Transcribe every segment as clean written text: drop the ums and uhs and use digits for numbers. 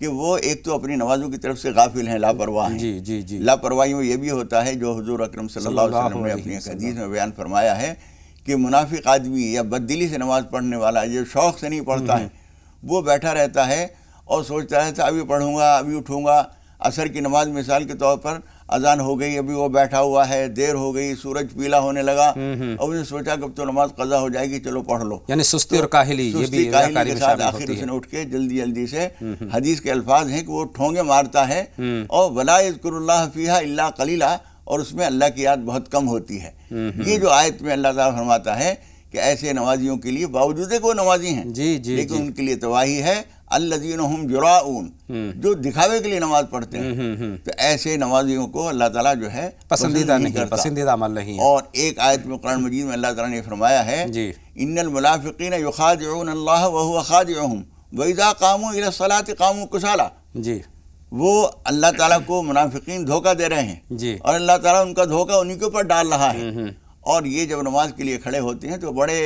کہ وہ ایک تو اپنی نمازوں کی طرف سے غافل ہیں، لاپرواہ ہیں. جی جی جی. لاپرواہی میں یہ بھی ہوتا ہے جو حضور اکرم صلی اللہ علیہ وسلم نے اپنی ایک حدیث میں بیان فرمایا ہے کہ منافق آدمی یا بددلی سے نماز پڑھنے والا جو شوق سے نہیں پڑھتا ہے، وہ بیٹھا رہتا ہے اور سوچتا رہتا ہے ابھی پڑھوں گا، ابھی اٹھوں گا. عصر کی نماز مثال کے طور پر اذان ہو گئی، ابھی وہ بیٹھا ہوا ہے، دیر ہو گئی، سورج پیلا ہونے لگا، اور اس نے سوچا کہ اب تو نماز قضا ہو جائے گی، چلو پڑھ لو. یعنی سستی اور کاہلی، یہ بھی کاہلی کے ساتھ آخر اس نے اٹھ کے جلدی سے، حدیث کے الفاظ ہیں کہ وہ ٹھونگے مارتا ہے اور ولا یذکر اللہ فیہا الا قلیلا، اور اس میں اللہ کی یاد بہت کم ہوتی ہے. یہ جو آیت میں اللہ تعالیٰ فرماتا ہے کہ ایسے نمازیوں کے لیے، باوجود کہ وہ نمازی ہیں لیکن ان کے لیے تباہی ہے، الذین ہم یراؤون، جو دکھاوے کے لیے نماز پڑھتے ہیں. تو ایسے نمازیوں کو اللہ تعالیٰ جو ہے پسندیدہ نہیں، پسندیدہ عمل نہیں ہے. اور ایک آیت میں قرآن مجید میں اللہ تعالیٰ نے فرمایا ہے ان المنافقین یخادعون اللہ وهو خادعهم واذا قاموا الى الصلاة قاموا کسالى. جی، وہ اللہ تعالیٰ کو منافقین دھوکہ دے رہے ہیں جی، اور اللہ تعالیٰ ان کا دھوکہ انہی کے اوپر ڈال رہا ہے. اور یہ جب نماز کے لیے کھڑے ہوتے ہیں تو بڑے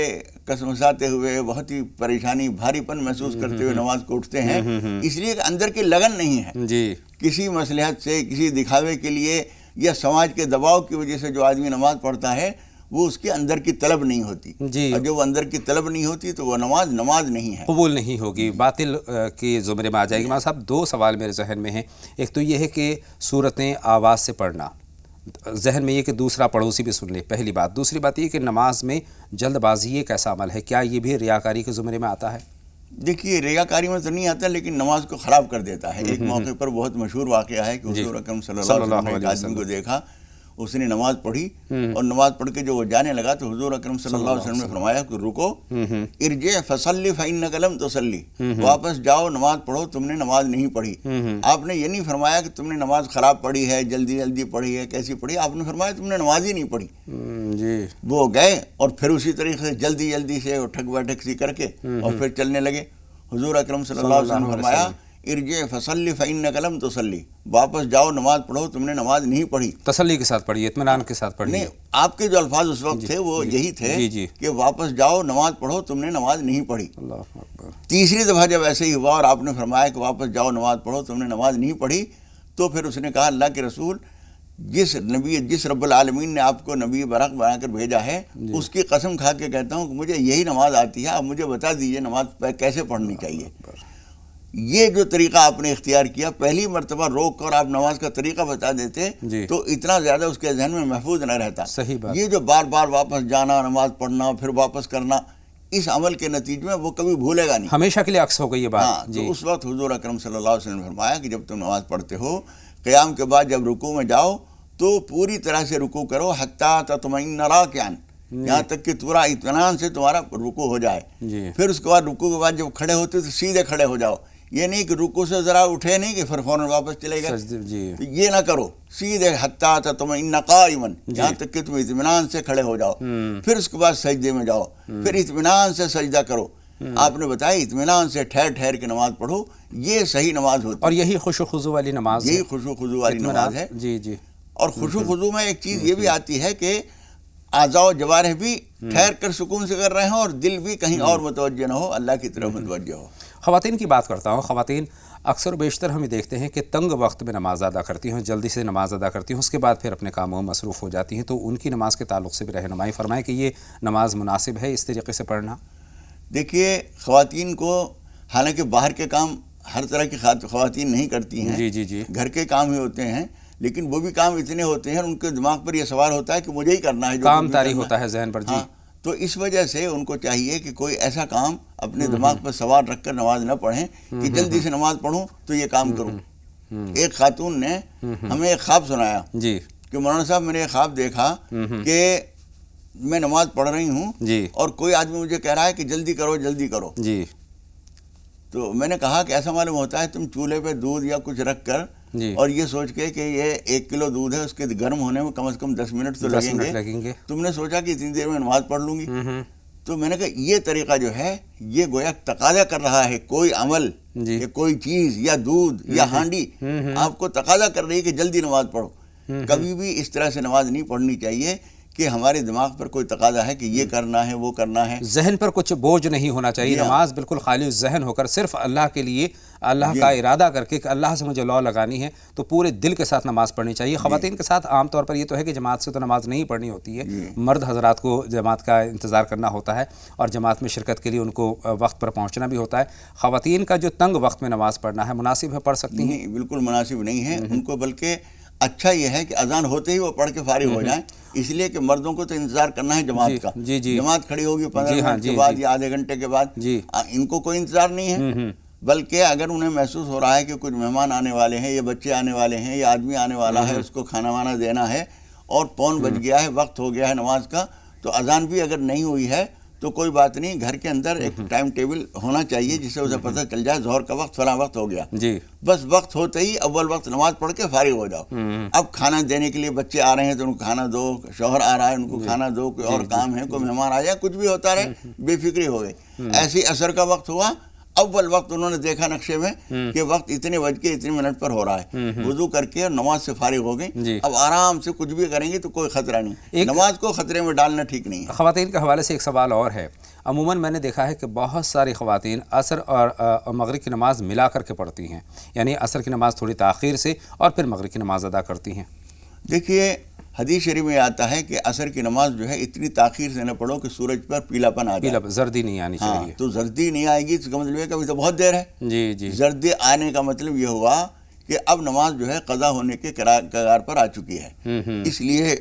کسمساتے ہوئے، بہت ہی پریشانی، بھاری پن محسوس کرتے ہوئے نماز کو اٹھتے ہیں، اس لیے کہ اندر کی لگن نہیں ہے. جی، کسی مصلحت سے، کسی دکھاوے کے لیے یا سماج کے دباؤ کی وجہ سے جو آدمی نماز پڑھتا ہے وہ اس کے اندر کی طلب نہیں ہوتی. جی، اور جو اندر کی طلب نہیں ہوتی تو وہ نماز نہیں ہے، قبول نہیں ہوگی، باطل کے زمرے میں آ جائے گی. مولانا صاحب، دو سوال میرے ذہن میں ہیں. ایک تو یہ ہے کہ صورتیں آواز سے پڑھنا، ذہن میں یہ کہ دوسرا پڑوسی بھی سن لے، پہلی بات. دوسری بات یہ کہ نماز میں جلد بازی ایک ایسا عمل ہے، کیا یہ بھی ریاکاری کے زمرے میں آتا ہے؟ دیکھیے، ریاکاری میں تو نہیں آتا لیکن نماز کو خراب کر دیتا ہے. ایک موقع پر بہت مشہور واقعہ ہے کہ حضور اکرم صلی اللہ علیہ وسلم نے ایک آدمی کو دیکھا، اس نے نماز پڑھی اور نماز پڑھ کے جو وہ جانے لگا تو حضور اکرم صلی اللہ علیہ وسلم نے فرمایا کہ رکو، ارجع فصلی فإنک لم تصلی، واپس جاؤ، نماز پڑھو، تم نے نماز نہیں پڑھی. آپ نے یہ نہیں فرمایا کہ تم نے نماز خراب پڑھی ہے، جلدی پڑھی ہے، کیسی پڑھی، آپ نے فرمایا تم نے نماز ہی نہیں پڑھی. جی، وہ گئے اور پھر اسی طریقے سے جلدی سے اٹھک بیٹھک سی کر کے اور پھر چلنے لگے. حضور اکرم صلی اللہ علیہ وسلم نے فرمایا ارجع فصلی فإنک لم تصلی، واپس جاؤ، نماز پڑھو، تم نے نماز نہیں پڑھی. تسلی کے ساتھ پڑھی، اطمینان کے ساتھ پڑھی. نہیں، آپ کے جو الفاظ اس وقت تھے وہ یہی تھے کہ واپس جاؤ، نماز پڑھو، تم نے نماز نہیں پڑھی. اللہ اکبر. تیسری دفعہ جب ایسے ہی ہوا اور آپ نے فرمایا کہ واپس جاؤ، نماز پڑھو، تم نے نماز نہیں پڑھی، تو پھر اس نے کہا اللہ کے رسول، جس رب العالمین نے آپ کو نبی برحق بنا کر بھیجا ہے اس کی قسم کھا کے کہتا ہوں کہ مجھے یہی نماز آتی ہے، آپ مجھے بتا دیجئے نماز کیسے پڑھنی چاہیے. یہ جو طریقہ آپ نے اختیار کیا، پہلی مرتبہ روک کر آپ نماز کا طریقہ بتا دیتے تو اتنا زیادہ اس کے ذہن میں محفوظ نہ رہتا. صحیح بات. یہ جو بار بار واپس جانا، نماز پڑھنا، پھر واپس کرنا، اس عمل کے نتیجے میں وہ کبھی بھولے گا نہیں، ہمیشہ کے لیے عکس ہو گئی یہ بات. ہاں. تو اس وقت حضور اکرم صلی اللہ علیہ وسلم نے فرمایا کہ جب تم نماز پڑھتے ہو، قیام کے بعد جب رکوع میں جاؤ تو پوری طرح سے رکوع کرو، حتیٰ تطمئن راکعا، یہاں تک کہ پورا اطمینان سے تمہارا رکوع ہو جائے. پھر اس کے بعد رکوع کے بعد جب کھڑے ہوتے تو سیدھے کھڑے ہو جاؤ. یہ نہیں کہ رکوع سے ذرا اٹھے نہیں کہ پھر فوراً واپس چلے گئے، یہ نہ کرو. سیدھے حتیٰ تطمئن قائما، یہاں تک کہ تم اطمینان سے کھڑے ہو جاؤ. پھر اس کے بعد سجدے میں جاؤ، پھر اطمینان سے سجدہ کرو. آپ نے بتایا اطمینان سے ٹھہر کے نماز پڑھو، یہ صحیح نماز ہوتی ہے. اور یہی خشوع خضوع والی نماز، یہی خشوع خضوع والی نماز ہے. جی. اور خشوع خضوع میں ایک چیز یہ بھی آتی ہے کہ اعضاء و جوارح بھی ٹھہر کر سکون سے کر رہے ہوں اور دل بھی کہیں اور متوجہ نہ ہو، اللہ کی طرف متوجہ ہو. خواتین کی بات کرتا ہوں. خواتین اکثر و بیشتر ہمیں دیکھتے ہیں کہ تنگ وقت میں نماز ادا کرتی ہیں، جلدی سے نماز ادا کرتی ہیں، اس کے بعد پھر اپنے کاموں میں مصروف ہو جاتی ہیں. تو ان کی نماز کے تعلق سے بھی رہنمائی فرمائیں کہ یہ نماز مناسب ہے اس طریقے سے پڑھنا. دیکھیے، خواتین کو حالانکہ باہر کے کام ہر طرح کی خواتین نہیں کرتی ہیں، جی، گھر کے کام ہی ہوتے ہیں، لیکن وہ بھی کام اتنے ہوتے ہیں ان کے دماغ پر یہ سوال ہوتا ہے کہ مجھے ہی کرنا ہے، جو کام طاری ہوتا ہے ذہن پر. جی. تو اس وجہ سے ان کو چاہیے کہ کوئی ایسا کام اپنے دماغ پر سوال رکھ کر نماز نہ پڑھیں کہ جلدی سے نماز پڑھوں تو یہ کام کروں. ایک خاتون نے ہمیں ایک خواب سنایا کہ مولانا صاحب، میں نے ایک خواب دیکھا کہ میں نماز پڑھ رہی ہوں اور کوئی آدمی مجھے کہہ رہا ہے کہ جلدی کرو. تو میں نے کہا کہ ایسا معلوم ہوتا ہے تم چولہے پہ دودھ یا کچھ رکھ کر اور یہ سوچ کے کہ یہ 1 کلو دودھ ہے، اس کے گرم ہونے میں کم از کم 10 منٹ تو لگیں گے، تم نے سوچا کہ اتنی دیر میں نماز پڑھ لوں گی. تو میں نے کہا یہ طریقہ جو ہے یہ گویا تقاضا کر رہا ہے، کوئی عمل یا کوئی چیز یا دودھ یا ہانڈی آپ کو تقاضا کر رہی ہے کہ جلدی نماز پڑھو. کبھی بھی اس طرح سے نماز نہیں پڑھنی چاہیے کہ ہمارے دماغ پر کوئی تقاضا ہے کہ یہ کرنا ہے وہ کرنا ہے، ذہن پر کچھ بوجھ نہیں ہونا چاہیے، نماز بالکل خالی ذہن ہو کر صرف اللہ کے لیے، اللہ کا ارادہ کر کے کہ اللہ سے مجھے لو لگانی ہے تو پورے دل کے ساتھ نماز پڑھنی چاہیے۔ خواتین کے ساتھ عام طور پر یہ تو ہے کہ جماعت سے تو نماز نہیں پڑھنی ہوتی ہے، مرد حضرات کو جماعت کا انتظار کرنا ہوتا ہے اور جماعت میں شرکت کے لیے ان کو وقت پر پہنچنا بھی ہوتا ہے۔ خواتین کا جو تنگ وقت میں نماز پڑھنا ہے مناسب ہے، پڑھ سکتی ہیں؟ نہیں، بالکل مناسب نہیں ہے ان کو، بلکہ اچھا یہ ہے کہ اذان ہوتے ہی وہ پڑھ کے فارغ ہو جائیں، اس لیے کہ مردوں کو تو انتظار کرنا ہے جماعت کا، جماعت کھڑی ہوگی 15 منٹ کے بعد یا آدھے گھنٹے کے بعد، ان کو کوئی انتظار نہیں ہے، بلکہ اگر انہیں محسوس ہو رہا ہے کہ کچھ مہمان آنے والے ہیں، یہ بچے آنے والے ہیں، یہ آدمی آنے والا ہے، اس کو کھانا وانا دینا ہے اور پون بج گیا ہے، وقت ہو گیا ہے نماز کا، تو اذان بھی اگر نہیں ہوئی ہے تو کوئی بات نہیں، گھر کے اندر ایک ٹائم ٹیبل ہونا چاہیے جس سے اسے پتہ چل جائے ظہر کا وقت فلاں وقت ہو گیا، بس وقت ہوتے ہی اول وقت نماز پڑھ کے فارغ ہو جاؤ۔ اب کھانا دینے کے لیے بچے آ رہے ہیں تو ان کو کھانا دو، شوہر آ رہا ہے ان کو کھانا دو، کوئی اور کام ہے، کوئی مہمان آ جائے، کچھ بھی ہوتا رہے، بے فکری ہو گئی۔ ایسے ہی عصر کا وقت ہوا، اول وقت انہوں نے دیکھا نقشے میں کہ وقت اتنے بج کے اتنے منٹ پر ہو رہا ہے، وضو کر کے نماز سے فارغ ہو گئی، اب آرام سے کچھ بھی کریں گے تو کوئی خطرہ نہیں، نماز کو خطرے میں ڈالنا ٹھیک نہیں ہے۔ خواتین کے حوالے سے ایک سوال اور ہے، عموماً میں نے دیکھا ہے کہ بہت ساری خواتین عصر اور مغرب کی نماز ملا کر کے پڑھتی ہیں، یعنی عصر کی نماز تھوڑی تاخیر سے اور پھر مغرب کی نماز ادا کرتی ہیں۔ دیکھیے حدیث شریف میں آتا ہے کہ عصر کی نماز جو ہے اتنی تاخیر سے نہ پڑھو کہ سورج پر پیلا پن آ جائے، زردی نہیں آنی چاہیے۔ تو زردی نہیں آئے گی، اس کا مطلب یہ کہ ابھی تو بہت دیر ہے۔ زردی آنے کا مطلب یہ ہوا کہ اب نماز جو ہے قضا ہونے کے کگار پر آ چکی ہے، اس لیے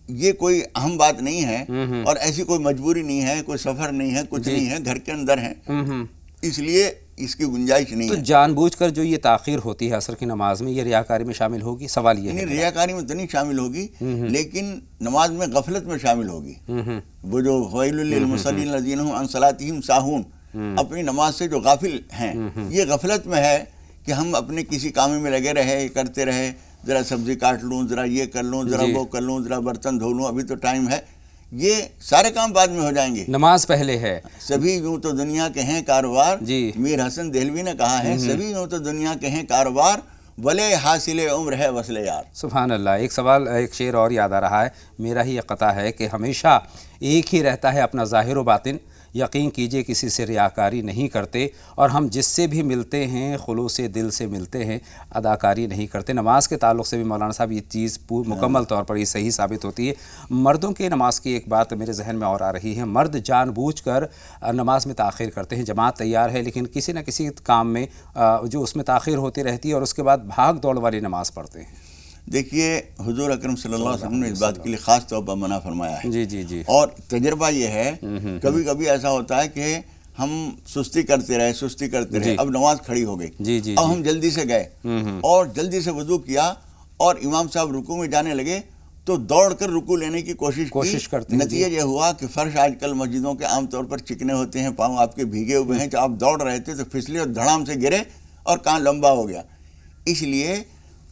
یہ کوئی اہم بات نہیں ہے اور ایسی کوئی مجبوری نہیں ہے، کوئی سفر نہیں ہے، کچھ نہیں ہے، گھر کے اندر ہے، اس لیے اس کی گنجائش نہیں ہے۔ تو جان بوجھ کر جو یہ تاخیر ہوتی ہے عصر کی نماز میں، یہ ریاکاری میں شامل ہوگی؟ سوال یہ ہے۔ نہیں، ریاکاری میں تو نہیں شامل ہوگی، لیکن نماز میں غفلت میں شامل ہوگی۔ وہ جو ویل للمصلین الذین هم عن صلاتهم ساہون، اپنی نماز سے جو غافل ہیں، یہ غفلت میں ہے کہ ہم اپنے کسی کام میں لگے رہے، کرتے رہے، ذرا سبزی کاٹ لوں، ذرا یہ کر لوں، ذرا وہ کر لوں، ذرا برتن دھو لوں، ابھی تو ٹائم ہے، یہ سارے کام بعد میں ہو جائیں گے، نماز پہلے ہے۔ سبھی یوں تو دنیا کے ہیں کاروبار، میر حسن دہلوی نے کہا ہے، سبھی یوں تو دنیا کے ہیں کاروبار، ولے حاصل عمر ہے وصل یار۔ سبحان اللہ۔ ایک سوال، ایک شعر اور یاد آ رہا ہے، میرا ہی یہ قطع ہے کہ ہمیشہ ایک ہی رہتا ہے اپنا ظاہر و باطن، یقین کیجئے کسی سے ریاکاری نہیں کرتے، اور ہم جس سے بھی ملتے ہیں خلوص دل سے ملتے ہیں، اداکاری نہیں کرتے۔ نماز کے تعلق سے بھی مولانا صاحب یہ چیز مکمل طور پر یہ صحیح ثابت ہوتی ہے۔ مردوں کے نماز کی ایک بات میرے ذہن میں اور آ رہی ہے، مرد جان بوجھ کر نماز میں تاخیر کرتے ہیں، جماعت تیار ہے لیکن کسی نہ کسی کام میں جو اس میں تاخیر ہوتی رہتی ہے اور اس کے بعد بھاگ دوڑ والی نماز پڑھتے ہیں۔ دیکھیے حضور اکرم صلی اللہ علیہ وسلم نے اس بات کے لیے خاص طور پر منع فرمایا ہے۔ جی۔ اور تجربہ یہ ہے، کبھی کبھی ایسا ہوتا ہے کہ ہم سستی کرتے رہے، اب نماز کھڑی ہو گئی، اب ہم جلدی سے گئے اور جلدی سے وضو کیا اور امام صاحب رکوع میں جانے لگے تو دوڑ کر رکوع لینے کی کوشش کرتے ہیں۔ نتیجہ یہ ہوا کہ فرش آج کل مسجدوں کے عام طور پر چکنے ہوتے ہیں، پاؤں آپ کے بھیگے ہوئے ہیں، جب آپ دوڑ رہے تھے تو پھسلے اور دھڑام سے گرے اور کان لمبا ہو گیا۔ اس لیے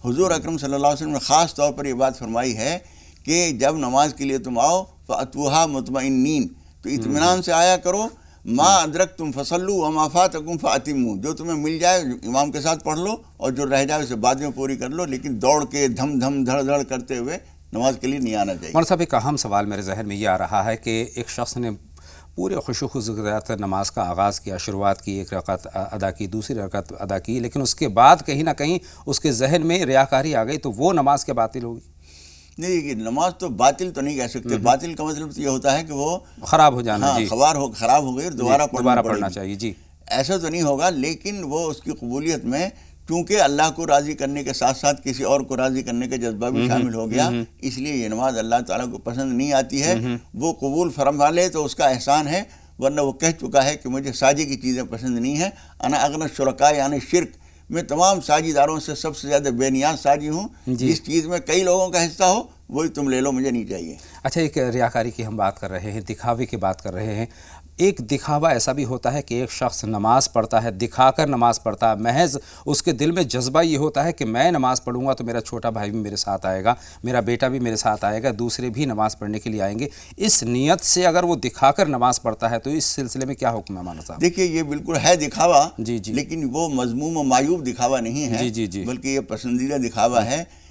حضور اکرم صلی اللہ علیہ وسلم نے خاص طور پر یہ بات فرمائی ہے کہ جب نماز کے لیے تم آؤ فَأْتُوهَا مُطْمَئِنِّينَ، تو اطمینان سے آیا کرو، ما ادرکتم فصلوا وما فاتکم فاتموا، جو تمہیں مل جائے امام کے ساتھ پڑھ لو اور جو رہ جائے اسے بعد میں پوری کر لو، لیکن دوڑ کے دھم دھم دھڑ دھڑ کرتے ہوئے نماز کے لیے نہیں آنا چاہیے۔ مولانا صاحب ایک اہم سوال میرے ذہن میں یہ آ رہا ہے کہ ایک شخص نے پورے خشوع و خضوع سے نماز کا آغاز کیا، شروعات کی، ایک رکعت ادا کی، دوسری رکعت ادا کی، لیکن اس کے بعد کہیں نہ کہیں اس کے ذہن میں ریاکاری آ گئی، تو وہ نماز کے باطل ہوگی؟ نہیں، نماز تو باطل تو نہیں کہہ سکتے، باطل کا مطلب یہ ہوتا ہے کہ وہ خراب ہو جانا، خراب ہو گئی اور دوبارہ پڑھنا چاہیے۔ جی ایسا تو نہیں ہوگا، لیکن وہ اس کی قبولیت میں چونکہ اللہ کو راضی کرنے کے ساتھ ساتھ کسی اور کو راضی کرنے کا جذبہ بھی شامل ہو گیا، اس لیے یہ نماز اللہ تعالیٰ کو پسند نہیں آتی ہے۔ وہ قبول فرما لے تو اس کا احسان ہے، ورنہ وہ کہہ چکا ہے کہ مجھے ساجی کی چیزیں پسند نہیں ہیں، انا اغنی الشرکاء یعنی شرک، میں تمام ساجی داروں سے سب سے زیادہ بے نیاز ساجی ہوں، جس چیز میں کئی لوگوں کا حصہ ہو وہی تم لے لو، مجھے نہیں چاہیے۔ اچھا، ایک ریاکاری کی ہم بات کر رہے ہیں، دکھاوے کی بات کر رہے ہیں۔ ایک دکھاوا ایسا بھی ہوتا ہے کہ ایک شخص نماز پڑھتا ہے، دکھا کر نماز پڑھتا ہے، محض اس کے دل میں جذبہ یہ ہوتا ہے کہ میں نماز پڑھوں گا تو میرا چھوٹا بھائی بھی میرے ساتھ آئے گا، میرا بیٹا بھی میرے ساتھ آئے گا، دوسرے بھی نماز پڑھنے کے لیے آئیں گے۔ اس نیت سے اگر وہ دکھا کر نماز پڑھتا ہے تو اس سلسلے میں کیا حکم ہے مولانا صاحب؟ دیکھیے یہ بالکل ہے دکھاوا، جی لیکن وہ مذموم و معیوب دکھاوا نہیں ہے، بلکہ یہ پسندیدہ دکھاوا ہے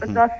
50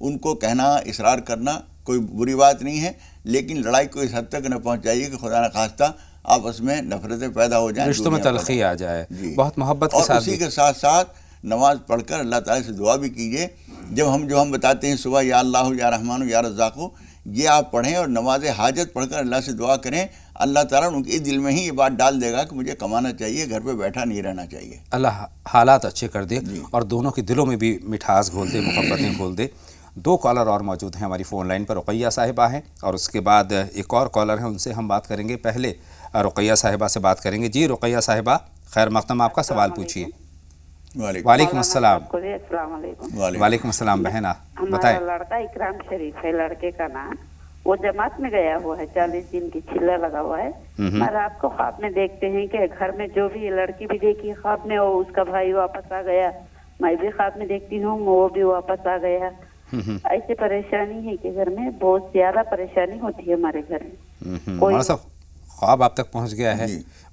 ان کو کہنا، اصرار کرنا کوئی بری بات نہیں ہے، لیکن لڑائی کو اس حد تک نہ پہنچائیے کہ خدا نخواستہ آپس میں نفرتیں پیدا ہو جائیں، رشتوں میں دوریاں تلخی پیدا آ جائے. جی. بہت محبت کے اور ساتھ اسی کے ساتھ ساتھ نماز پڑھ کر اللہ تعالیٰ سے دعا بھی کیجیے. جو ہم بتاتے ہیں صبح یا اللہ یا رحمان یا رزاق، یہ آپ پڑھیں اور نماز حاجت پڑھ کر اللہ سے دعا کریں. اللہ تعالیٰ ان کے دل میں ہی یہ بات ڈال دے گا کہ مجھے کمانا چاہیے، گھر پہ بیٹھا نہیں رہنا چاہیے. اللہ حالات اچھے کر دے اور دونوں کے دلوں میں بھی مٹھاس گھول دے، محبتیں گھول دے. 2 کالر اور موجود ہیں ہماری فون لائن پر. رقیہ صاحبہ ہیں اور اس کے بعد ایک اور کالر ہیں، ان سے ہم بات کریں گے. پہلے رقیہ صاحبہ سے بات کریں گے. جی رقیہ صاحبہ، خیر مقدم، آپ کا سوال پوچھیے. وعلیکم السلام. السلام علیکم. وعلیکم السلام بہنا، بتائیں. ہمارا لڑکا اکرام شریف ہے، لڑکے کا نام. وہ جماعت میں گیا ہوا ہے، 40 دن کی چلا لگا ہوا ہے. اور رات کو خواب میں دیکھتے ہیں کہ گھر میں جو بھی لڑکی بھی دیکھی خواب میں، وہ اس کا بھائی واپس آ گیا. میں بھی خواب میں دیکھتی ہوں وہ بھی واپس آ گیا. ایسے پریشانی ہے کہ گھر میں بہت زیادہ پریشانی ہوتی ہے ہمارے گھر میں. مولانا صاحب خواب آپ تک پہنچ گیا ہے،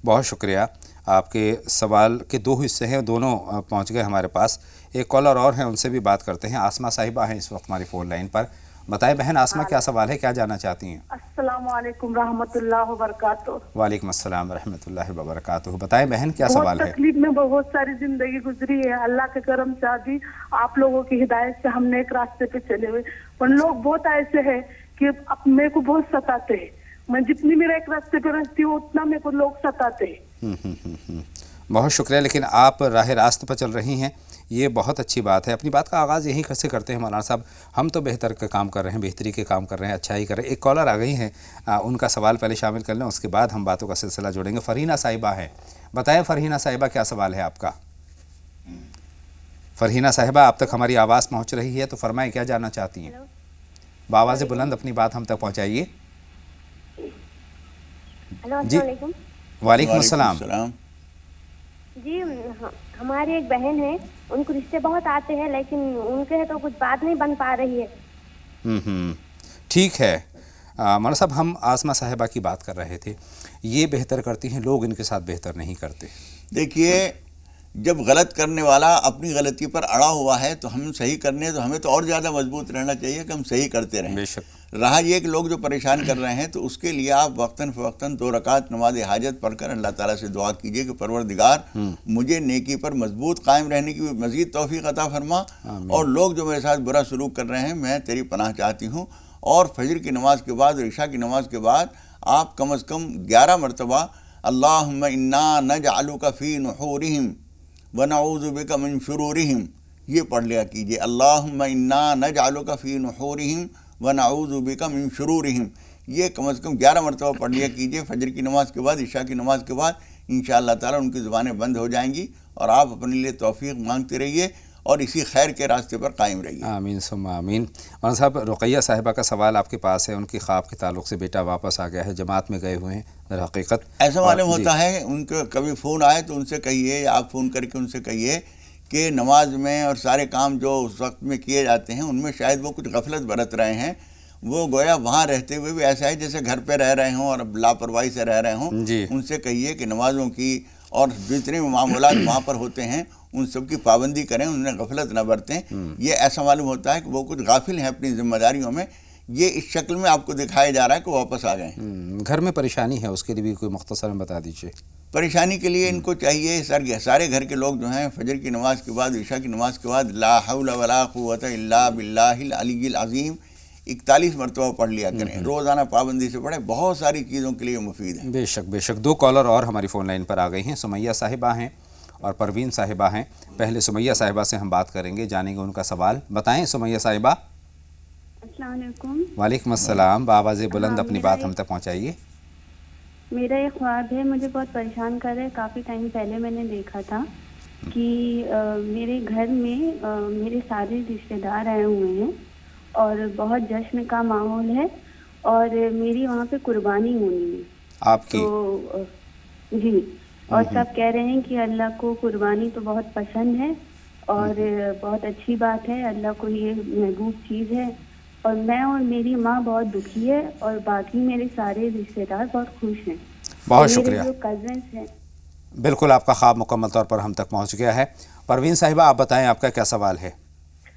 بہت شکریہ. آپ کے سوال کے 2 حصے ہیں، دونوں پہنچ گئے ہمارے پاس. ایک کالر اور ہیں، ان سے بھی بات کرتے ہیں. آسمہ صاحبہ ہیں اس وقت ہماری فون لائن پر. بتائیں بہن آسمہ، کیا سوال ہے، کیا جاننا چاہتی ہیں؟ السلام علیکم رحمۃ اللہ وبرکاتہ. وعلیکم السلام ورحمۃ اللہ وبرکاتہ. بتائیں بہن کیا سوال ہے؟ تکلیف میں بہت ساری زندگی گزری ہے. اللہ کے کرم سے ابھی آپ لوگوں کی ہدایت سے ہم نے ایک راستے پہ چلے ہوئے، پر لوگ بہت ایسے ہیں کہ اب میرے کو بہت ستاتے ہیں. میں جتنی میرا ایک راستے پہ رہتی ہوں اتنا میرے کو لوگ ستاتے ہیں. بہت شکریہ، لیکن آپ راہ راست پر چل رہی ہیں، یہ بہت اچھی بات ہے. اپنی بات کا آغاز یہیں سے کرتے ہیں مولانا صاحب. ہم تو بہتر کا کام کر رہے ہیں، بہتری کے کام کر رہے ہیں، اچھائی کر رہے ہیں. ایک کالر آ گئی ہیں، ان کا سوال پہلے شامل کر لیں، اس کے بعد ہم باتوں کا سلسلہ جوڑیں گے. فرحینہ صاحبہ ہیں، بتائیں فرحینہ صاحبہ کیا سوال ہے آپ کا؟ فرحینہ صاحبہ آپ تک ہماری آواز پہنچ رہی ہے تو فرمائیں کیا جاننا چاہتی ہیں؟ بآواز بلند اپنی بات ہم تک پہنچائیے. جی وعلیکم السلام. جی ہماری ایک بہن ہے، ان کو رشتے بہت آتے ہیں لیکن ان کے تو کچھ بات نہیں بن پا رہی ہے. ٹھیک ہے مولانا صاحب، ہم آسمہ صاحبہ کی بات کر رہے تھے. یہ بہتر کرتی ہیں، لوگ ان کے ساتھ بہتر نہیں کرتے. دیکھیے، جب غلط کرنے والا اپنی غلطی پر اڑا ہوا ہے تو ہم صحیح کرنے، تو ہمیں تو اور زیادہ مضبوط رہنا چاہیے کہ ہم صحیح کرتے رہیں. بے شک. رہا یہ کہ لوگ جو پریشان کر رہے ہیں تو اس کے لیے آپ وقتاً فوقتاً 2 رکعت نماز حاجت پڑھ کر اللہ تعالیٰ سے دعا کیجیے کہ پروردگار مجھے نیکی پر مضبوط قائم رہنے کی مزید توفیق عطا فرما، اور لوگ جو میرے ساتھ برا سلوک کر رہے ہیں میں تیری پناہ چاہتی ہوں. اور فجر کی نماز کے بعد اور عشاء کی نماز کے بعد آپ کم از کم 11 مرتبہ اللہم انا نجعلک فی نحورہم ونعوذ بک من شرورہم یہ پڑھ لیا کیجیے. اللہم انا نجعلک فی نحورہم ونعوذ بک من شرورہم، یہ کم از کم 11 مرتبہ پڑھ لیا کیجیے فجر کی نماز کے بعد، عشاء کی نماز کے بعد. انشاءاللہ تعالیٰ ان کی زبانیں بند ہو جائیں گی اور آپ اپنے لیے توفیق مانگتے رہیے اور اسی خیر کے راستے پر قائم رہیے. آمین ثم آمین. مولانا صاحب رقیہ صاحبہ کا سوال آپ کے پاس ہے. ان کی خواب کے تعلق سے بیٹا واپس آ گیا ہے، جماعت میں گئے ہوئے ہیں. در حقیقت ایسا معلوم ہوتا ہے ان کو کبھی فون آئے تو ان سے کہیے، یا آپ فون کر کے ان سے کہیے کہ نماز میں اور سارے کام جو اس وقت میں کیے جاتے ہیں ان میں شاید وہ کچھ غفلت برت رہے ہیں. وہ گویا وہاں رہتے ہوئے بھی ایسا ہے جیسے گھر پہ رہ رہے ہوں اور لاپرواہی سے رہ رہے ہوں. جی. ان سے کہیے کہ نمازوں کی اور جتنے معاملات وہاں پر ہوتے ہیں ان سب کی پابندی کریں، انہیں غفلت نہ برتیں. یہ ایسا معلوم ہوتا ہے کہ وہ کچھ غافل ہیں اپنی ذمہ داریوں میں. یہ اس شکل میں آپ کو دکھایا جا رہا ہے کہ واپس آ گئے ہیں. گھر میں پریشانی ہے، اس کے لیے بھی کوئی مختصر بتا دیجیے. پریشانی کے لیے ان کو چاہیے سارے گھر کے لوگ جو ہیں فجر کی نماز کے بعد عشاء کی نماز کے بعد لا حول ولا قوت الا باللہ العلی العظیم 41 مرتبہ پڑھ لیا کریں. روزانہ پابندی سے پڑھیں، بہت ساری چیزوں کے لیے مفید ہے. بے شک بے شک. 2 کالر اور ہماری فون لائن پر آ گئی ہیں. سمیہ صاحبہ ہیں اور پروین صاحبہ ہیں. پہلے سمیہ صاحبہ سے ہم بات کریں گے، جانیں گے ان کا سوال. بتائیں سمیہ صاحبہ. السلام علیکم. وعلیکم السلام. بآواز بلند اپنی بات ہم تک پہنچائیے. میرا ایک خواب ہے، مجھے بہت پریشان کر رہا ہے. کافی ٹائم پہلے میں نے دیکھا تھا کہ میرے گھر میں میرے سارے رشتہ دار آئے ہوئے ہیں اور بہت جشن کا ماحول ہے اور میری وہاں پہ قربانی ہونی ہے آپ کی. تو جی، اور سب کہہ رہے ہیں کہ اللہ کو قربانی تو بہت پسند ہے اور بہت اچھی بات ہے، اللہ کو یہ محبوب چیز ہے. اور میں اور میری ماں بہت دکھی ہے اور باقی میرے سارے رشتے دار بہت خوش ہیں. بہت شکریہ. میرے جو کزنس ہیں. بالکل آپ کا خواب مکمل طور پر ہم تک پہنچ گیا ہے. پروین صاحبہ آپ بتائیں آپ کا کیا سوال ہے؟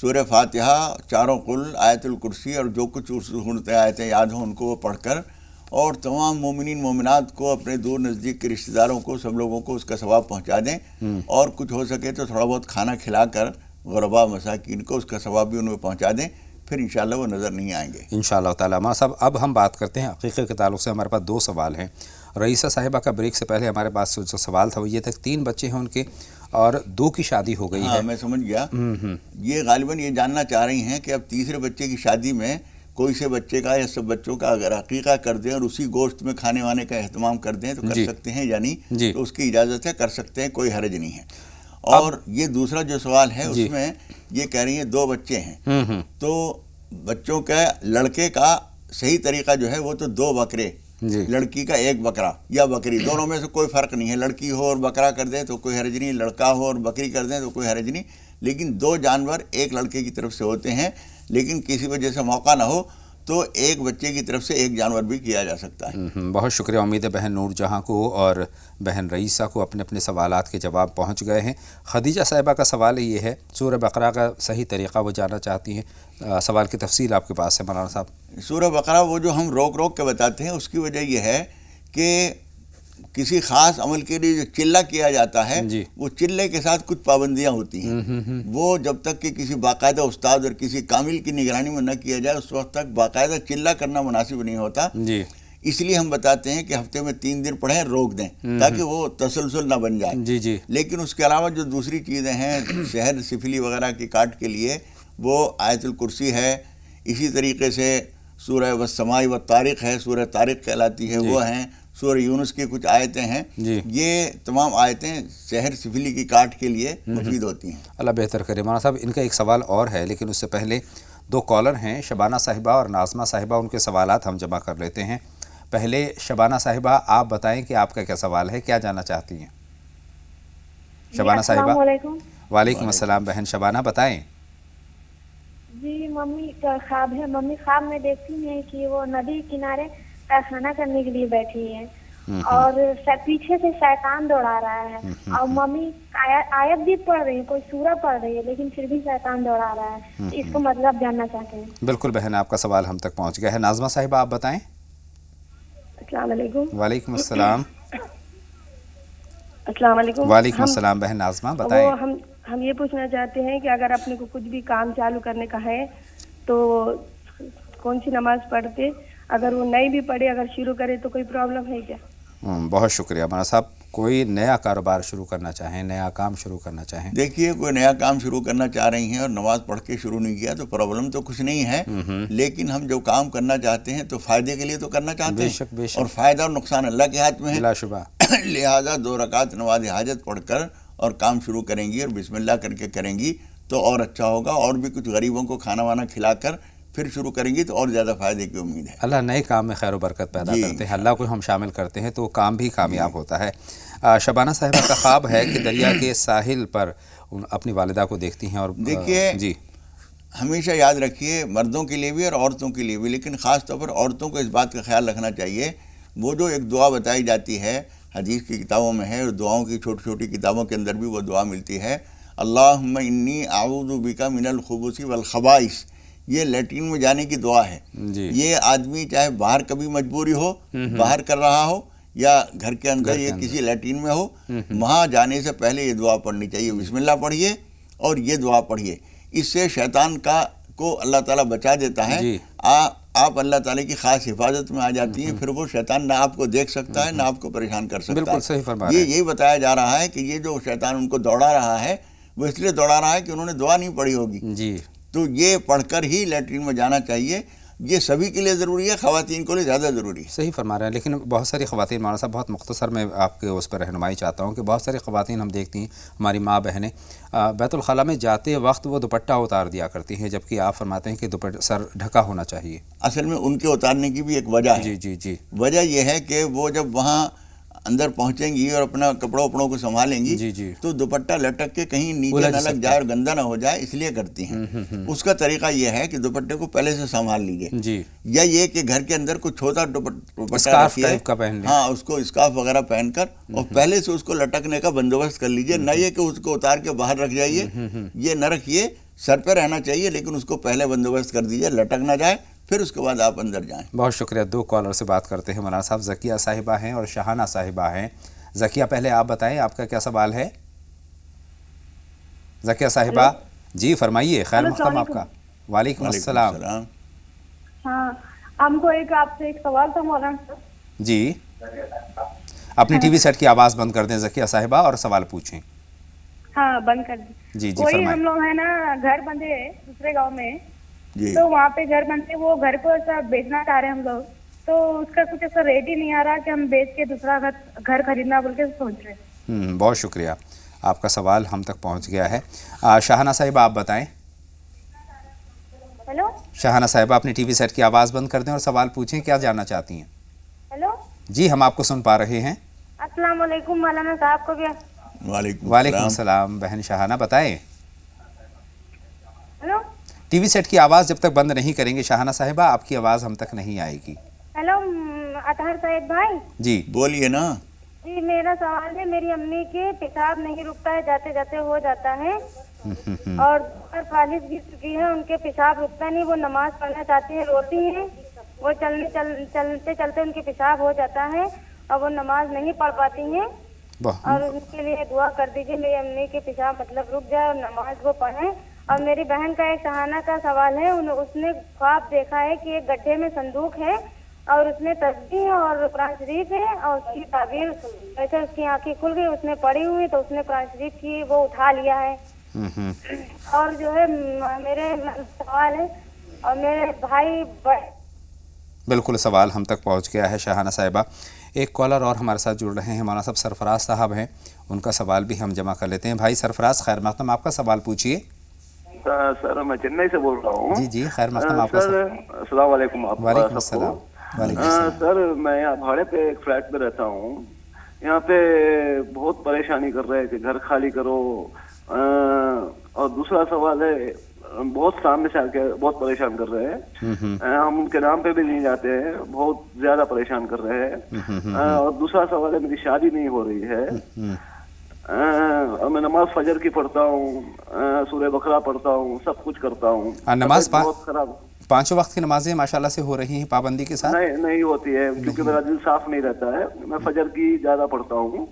سورہ فاتحہ، چاروں قل، آیت الکرسی اور جو کچھ صورتیں آیتیں یاد ہوں ان کو وہ پڑھ کر، اور تمام مومنین مومنات کو، اپنے دور نزدیک کے رشتہ داروں کو، سب لوگوں کو اس کا ثواب پہنچا دیں، اور کچھ ہو سکے تو تھوڑا بہت کھانا کھلا کر غربا مساکین کو اس کا ثواب بھی ان میں پہنچا دیں، پھر انشاءاللہ وہ نظر نہیں آئیں گے انشاءاللہ تعالیٰ۔ مولانا صاحب اب ہم بات کرتے ہیں عقیقے کے تعلق سے۔ ہمارے پاس 2 سوال ہیں۔ رئیسہ صاحبہ کا بریک سے پہلے ہمارے پاس جو سوال تھا وہ یہ تھا کہ 3 بچے ہیں ان کے اور 2 کی شادی ہو گئی ہے۔ ہاں میں سمجھ گیا۔ یہ غالباً یہ جاننا چاہ رہی ہیں کہ اب تیسرے بچے کی شادی میں کوئی سے بچے کا یا سب بچوں کا اگر عقیقہ کر دیں اور اسی گوشت میں کھانے وانے کا اہتمام کر دیں تو کر سکتے ہیں یا نہیں؟ تو اس کی اجازت ہے، کر سکتے ہیں، کوئی حرج نہیں ہے۔ اور یہ دوسرا جو سوال ہے اس میں یہ کہہ رہی ہیں 2 بچے ہیں، تو بچوں کا لڑکے کا صحیح طریقہ جو ہے وہ تو 2 بکرے، لڑکی کا 1 بکرا یا بکری، دونوں میں سے کوئی فرق نہیں ہے، لڑکی ہو اور بکرا کر دیں تو کوئی حرج نہیں، لڑکا ہو اور بکری کر دیں تو کوئی حرج نہیں، لیکن 2 جانور ایک لڑکے کی طرف سے ہوتے ہیں، لیکن کسی وجہ سے موقع نہ ہو تو ایک بچے کی طرف سے 1 جانور بھی کیا جا سکتا ہے۔ بہت شکریہ۔ امید ہے بہن نور جہاں کو اور بہن رئیسہ کو اپنے اپنے سوالات کے جواب پہنچ گئے ہیں۔ خدیجہ صاحبہ کا سوال یہ ہے، سورہ بقرہ کا صحیح طریقہ وہ جاننا چاہتی ہیں، سوال کی تفصیل آپ کے پاس ہے مولانا صاحب۔ سورہ بقرہ وہ جو ہم روک روک کے بتاتے ہیں اس کی وجہ یہ ہے کہ کسی خاص عمل کے لیے جو چلہ کیا جاتا ہے وہ چلے کے ساتھ کچھ پابندیاں ہوتی ہیں، وہ جب تک کہ کسی باقاعدہ استاد اور کسی کامل کی نگرانی میں نہ کیا جائے اس وقت تک باقاعدہ چلہ کرنا مناسب نہیں ہوتا۔ اس لیے ہم بتاتے ہیں کہ ہفتے میں 3 دن پڑھیں، روک دیں تاکہ وہ تسلسل نہ بن جائے۔ لیکن اس کے علاوہ جو دوسری چیزیں ہیں شہد سفلی وغیرہ کی کاٹ کے لیے وہ آیت الکرسی ہے، اسی طریقے سے سورہ والسماء والطارق ہے، سورہ طارق کہلاتی ہے، وہ ہیں، سورہ یونس کی کچھ آیتیں ہیں، یہ تمام آیتیں شہر سفلی کی کاٹ کے لیے مفید ہوتی ہیں۔ اللہ بہتر کرے۔ مولانا صاحب ان کا ایک سوال اور ہے لیکن اس سے پہلے 2 کالر ہیں، شبانہ صاحبہ اور ناظمہ صاحبہ، ان کے سوالات ہم جمع کر لیتے ہیں۔ پہلے شبانہ صاحبہ آپ بتائیں کہ آپ کا کیا سوال ہے، کیا جاننا چاہتی ہیں؟ شبانہ صاحبہ۔ السلام علیکم۔ وعلیکم السلام بہن شبانہ، بتائیں۔ جی ممی کا خواب ہے، ممی خواب میں دیکھتی ہیں کہ وہ ندی کنارے پیخانہ کرنے کے لیے بیٹھی ہے اور پیچھے سے شیطان دوڑا رہا ہے، اور ممی آیت بھی پڑھ رہی ہے، کوئی سورہ پڑھ رہی ہے، لیکن پھر بھی شیطان دوڑا رہا ہے، اس کو مطلب جاننا چاہتے ہیں۔ بالکل بہن، آپ کا سوال ہم تک پہنچ گیا ہے۔ ناظمہ صاحبہ آپ بتائیں۔ السلام علیکم۔ وعلیکم السلام۔ السلام علیکم۔ وعلیکم السلام بہن ناظمہ، بتائیں۔ ہم یہ پوچھنا چاہتے ہیں کہ اگر اپنے کو کچھ بھی کام چالو کرنے کا ہے تو کون سی نماز پڑھتے، اگر وہ نہیں بھی پڑھے اگر شروع کرے تو کوئی پرابلم ہے کیا؟ بہت شکریہ مولانا صاحب۔ کوئی نیا کاروبار شروع کرنا چاہیں، نیا کام شروع کرنا چاہیں؟ دیکھیے کوئی نیا کام شروع کرنا چاہ رہی ہیں اور نماز پڑھ کے شروع نہیں کیا تو پرابلم تو کچھ نہیں ہے، لیکن ہم جو کام کرنا چاہتے ہیں تو فائدے کے لیے تو کرنا چاہتے ہیں، اور فائدہ اور نقصان اللہ کے ہاتھ میں ہے، بلا شبہ۔ لہٰذا 2 رکعت نماز حاجت پڑھ کر اور کام شروع کریں گی اور بسم اللہ کر کے کریں گی تو اور اچھا ہوگا، اور بھی کچھ غریبوں کو کھانا وانا کھلا کر پھر شروع کریں گی تو اور زیادہ فائدے کی امید ہے۔ اللہ نئے کام میں خیر و برکت پیدا کرتے ہیں، اللہ کو ہم شامل کرتے ہیں تو کام بھی کامیاب ہوتا ہے۔ شبانہ صاحبہ کا خواب ہے کہ دریا کے ساحل پر اپنی والدہ کو دیکھتی ہیں، اور دیکھیے ہمیشہ یاد رکھیے مردوں کے لیے بھی اور عورتوں کے لیے بھی، لیکن خاص طور پر عورتوں کو اس بات کا خیال رکھنا چاہیے، وہ جو ایک دعا بتائی جاتی ہے حدیث کی کتابوں میں ہے اور دعاؤں کی چھوٹی چھوٹی کتابوں کے اندر بھی وہ دعا ملتی ہے، اللہم انی اعوذ بک من الخبث والخبائث، یہ لیٹرین میں جانے کی دعا ہے۔ یہ آدمی چاہے باہر کبھی مجبوری ہو، باہر کر رہا ہو یا گھر کے اندر یہ کسی لیٹرین میں ہو، وہاں جانے سے پہلے یہ دعا پڑھنی چاہیے، بسم اللہ پڑھیے اور یہ دعا پڑھیے، اس سے شیطان کو اللہ تعالیٰ بچا دیتا ہے، آپ اللہ تعالیٰ کی خاص حفاظت میں آ جاتی ہیں، پھر وہ شیطان نہ آپ کو دیکھ سکتا ہے نہ آپ کو پریشان کر سکتا ہے۔ بالکل صحیح فرما رہے ہیں۔ یہی بتایا جا رہا ہے کہ یہ جو شیطان ان کو دوڑا رہا ہے وہ اس لیے دوڑا رہا ہے کہ انہوں نے دعا نہیں پڑھی ہوگی، تو یہ پڑھ کر ہی لیٹرین میں جانا چاہیے، یہ سبھی کے لیے ضروری ہے، خواتین کو لیے زیادہ ضروری ہے۔ صحیح فرما رہے ہیں، لیکن بہت ساری خواتین، مولانا صاحب بہت مختصر میں آپ کے اس پر رہنمائی چاہتا ہوں کہ بہت ساری خواتین ہم دیکھتی ہیں، ہماری ماں بہنیں بیت الخلاء میں جاتے وقت وہ دوپٹہ اتار دیا کرتی ہیں، جبکہ آپ فرماتے ہیں کہ سر ڈھکا ہونا چاہیے۔ اصل میں ان کے اتارنے کی بھی ایک وجہ ہے، وجہ یہ ہے کہ وہ جب وہاں اندر پہنچیں گی اور اپنا کپڑوں وپڑوں کو سنبھالیں گی تو دوپٹہ لٹک کے کہیں نیچے نہ لگ جائے اور گندا نہ ہو جائے، اس لیے کرتی ہیں۔ اس کا طریقہ یہ ہے کہ دوپٹے کو پہلے سے سنبھال لیجیے، یا یہ کہ گھر کے اندر کچھ چھوٹا دوپٹہ رکھیے، ہاں اس کو اسکارف وغیرہ پہن کر اور پہلے سے اس کو لٹکنے کا بندوبست کر لیجیے، نہ یہ کہ اس کو اتار کے باہر رکھ جائیے، یہ نہ رکھیے، سر پہ رہنا چاہیے، لیکن اس کو پہلے بندوبست کر دیجیے، لٹک نہ جائے، پھر اس کے بعد آپ اندر جائیں۔ بہت شکریہ۔ 2 کالر سے بات کرتے ہیں مولانا صاحب، ذکیہ صاحبہ ہیں اور شہانہ صاحبہ ہیں۔ ذکیہ پہلے آپ بتائیں آپ کا کیا سوال ہے؟ ذکیہ صاحبہ جی فرمائیے، خیر مقدم آپ کا۔ وعلیکم السلام۔ ہاں، ہم کو آپ سے ایک سوال تھا مولانا صاحب۔ جی اپنی ٹی وی سیٹ کی آواز بند کر دیں ذکیہ صاحبہ اور سوال پوچھیں۔ ہاں بند کر دی۔ جی کوئی فرمائیں۔ ہم لوگ ہے نا گھر بندے ہیں دوسرے گاؤں میں، جی تو وہاں پہ گھر بندے، وہ گھر کو ایسا بیچنا چاہ رہے ہیں ہم لوگ، تو اس کا کچھ ایسا ریٹ ہی نہیں آ رہا کہ ہم بیچ کے دوسرا گھر خریدنا بول کے سوچ رہے ہیں۔ بہت شکریہ، آپ کا سوال ہم تک پہنچ گیا ہے۔ شاہانہ صاحبہ آپ بتائیں۔ ہیلو شاہانہ صاحبہ اپنی ٹی وی سیٹ کی آواز بند کر دیں اور سوال پوچھیں، کیا جاننا چاہتی ہیں؟ ہیلو، جی ہم آپ کو سن پا رہے ہیں۔ السلام علیکم مولانا صاحب کو بھی۔ وعلیکم السلام بہن شاہانہ، بتائیں۔ ہیلو ٹی وی سیٹ کی آواز جب تک بند نہیں کریں گے شاہانہ صاحبہ آپ کی آواز ہم تک نہیں آئے گی۔ ہیلو اطہر صاحب بھائی جی بولیے نا۔ جی، میرا سوال ہے، میری امی کے پیشاب نہیں رکتا ہے، جاتے جاتے ہو جاتا ہے، اور خالص گر چکی ہے، ان کے پیشاب رکتا نہیں، وہ نماز پڑھنا چاہتی ہیں، روتی ہیں، وہ چلتے چلتے ان کے پیشاب ہو جاتا ہے اور وہ نماز نہیں پڑھ پاتی ہیں، اور ان کے لیے دعا کر دیجیے میری امی کے پیشاب مطلب رک جائے اور نماز وہ پڑھیں۔ اور میری بہن کا ایک شہانہ کا سوال ہے، اس نے خواب دیکھا ہے کہ ایک گڈھے میں صندوق ہے اور اس میں تسبیح اور قرآن شریف ہے، اور اس کی تعبیر ایسے اس کی آنکھیں کھل گئی، اس نے پڑھی ہوئی تو اس نے قرآن شریف کی وہ اٹھا لیا ہے۔ اور جو ہے میرے سوال ہے، اور میرے بھائی بالکل سوال ہم تک پہنچ گیا ہے شاہانہ صاحبہ۔ ایک کالر اور ہمارے ساتھ جڑ رہے ہیں، مولانا صاحب سرفراز صاحب ہیں، ان کا سوال بھی ہم جمع کر لیتے ہیں۔ بھائی سرفراز خیر مقدم، آپ کا سوال پوچھیے۔ سر میں چنئی سے بول رہا ہوں۔ جی جی خیر مقدم آپ کا سر السلام علیکم۔ وعلیکم السلام۔ وعلیکم السلام۔ سر میں یہاں بھاڑے پہ ایک فلیٹ میں رہتا ہوں، یہاں پہ بہت پریشانی کر رہے ہیں کہ گھر خالی کرو، اور دوسرا سوال ہے بہت سامنے سے آ کے بہت پریشان کر رہے ہیں، ہم ان کے نام پہ بھی نہیں جاتے ہیں، بہت زیادہ پریشان کر رہے ہیں۔ اور دوسرا سوال ہے میری شادی نہیں ہو رہی ہے، میں نماز فجر کی پڑھتا ہوں، سورہ بقرہ پڑھتا ہوں، سب کچھ کرتا ہوں، نماز بہت خراب، 5 وقت کی نمازیں ماشاءاللہ سے ہو رہی ہیں پابندی کے ساتھ؟ نہیں ہوتی ہے کیونکہ میرا دل صاف نہیں رہتا ہے۔ میں فجر کی زیادہ پڑھتا ہوں،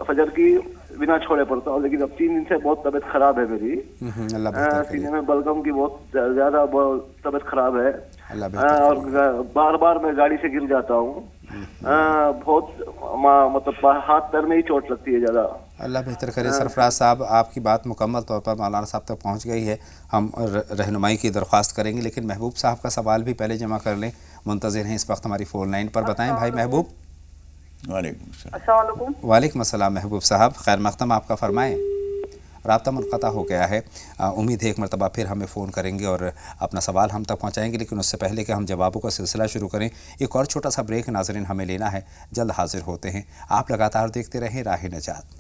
فجر کی بنا چھوڑے پڑھتا ہوں، لیکن اب 3 دن سے بہت طبیعت خراب ہے میری، سینے میں بلغم کی بہت زیادہ طبیعت خراب ہے، اور بار بار میں گاڑی سے گر جاتا ہوں، بہت مطلب ہاتھ پیر میں ہی چوٹ لگتی ہے زیادہ۔ اللہ بہتر کرے۔ سرفراز صاحب آپ کی بات مکمل طور پر مولانا صاحب تک پہنچ گئی ہے، ہم رہنمائی کی درخواست کریں گے، لیکن محبوب صاحب کا سوال بھی پہلے جمع کر لیں، منتظر ہیں اس وقت ہماری فون لائن پر۔ بتائیں بھائی محبوب۔ وعلیکم السلام۔ السلام علیکم۔ وعلیکم السلام محبوب صاحب، خیر مقدم آپ کا فرمائیں۔ رابطہ منقطع ہو گیا ہے، امید ہے ایک مرتبہ پھر ہمیں فون کریں گے اور اپنا سوال ہم تک پہنچائیں گے، لیکن اس سے پہلے کہ ہم جوابوں کا سلسلہ شروع کریں ایک اور چھوٹا سا بریک ناظرین ہمیں لینا ہے، جلد حاضر ہوتے ہیں۔ آپ لگاتار دیکھتے رہیں راہ نجات۔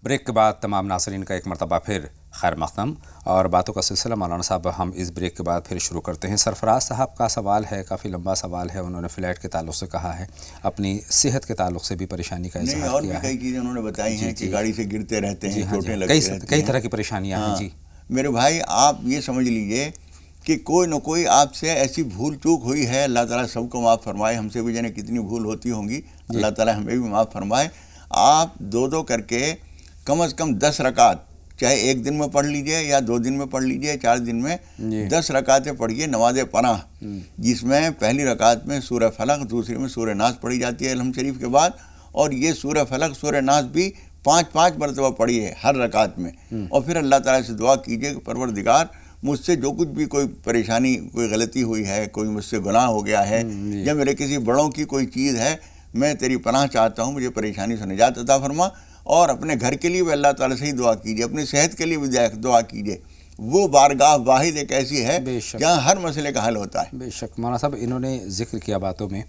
بریک کے بعد تمام ناظرین کا ایک مرتبہ پھر خیر مقدم، اور باتوں کا سلسلہ مولانا صاحب ہم اس بریک کے بعد پھر شروع کرتے ہیں۔ سرفراز صاحب کا سوال ہے، کافی لمبا سوال ہے، انہوں نے فلیٹ کے تعلق سے کہا ہے، اپنی صحت کے تعلق سے بھی پریشانی کا اظہار اور کیا بھی ہے۔ کئی چیزیں انہوں نے بتائی ہیں کہ گاڑی سے گرتے رہتے ہیں، چوٹیں لگتی رہتی ہیں، کئی طرح کی پریشانیاں ہیں۔ جی میرے بھائی آپ یہ سمجھ لیجئے کہ کوئی نہ کوئی آپ سے ایسی بھول چوک ہوئی ہے، اللہ تعالیٰ سب کو معاف فرمائے، ہم سے بھی جانے کتنی بھول ہوتی ہوں گی، اللہ تعالیٰ ہمیں بھی معاف فرمائے۔ آپ 2 کر کے کم از کم 10 رکعت، چاہے ایک دن میں پڑھ لیجئے یا 2 دن میں پڑھ لیجئے، 4 دن میں 10 رکعتیں پڑھیے نماز پناہ، جس میں پہلی رکعت میں سورہ فلق، دوسری میں سورہ ناس پڑھی جاتی ہے الحمد شریف کے بعد، اور یہ سورہ فلق سورہ ناس بھی 5 مرتبہ پڑھیے ہر رکعت میں، اور پھر اللہ تعالیٰ سے دعا کیجئے کہ پروردگار مجھ سے جو کچھ بھی کوئی پریشانی، کوئی غلطی ہوئی ہے، کوئی مجھ سے گناہ ہو گیا ہے، یا میرے کسی بڑوں کی کوئی چیز ہے، میں تیری پناہ چاہتا ہوں، مجھے پریشانی سے نجات عطا فرما۔ اور اپنے گھر کے لیے بھی اللہ تعالیٰ سے ہی دعا کیجیے، اپنی صحت کے لیے بھی دعا کیجیے، وہ بارگاہ واحد ایک ایسی ہے جہاں ہر مسئلے کا حل ہوتا ہے۔ بے شک مولانا صاحب انہوں نے ذکر کیا باتوں میں،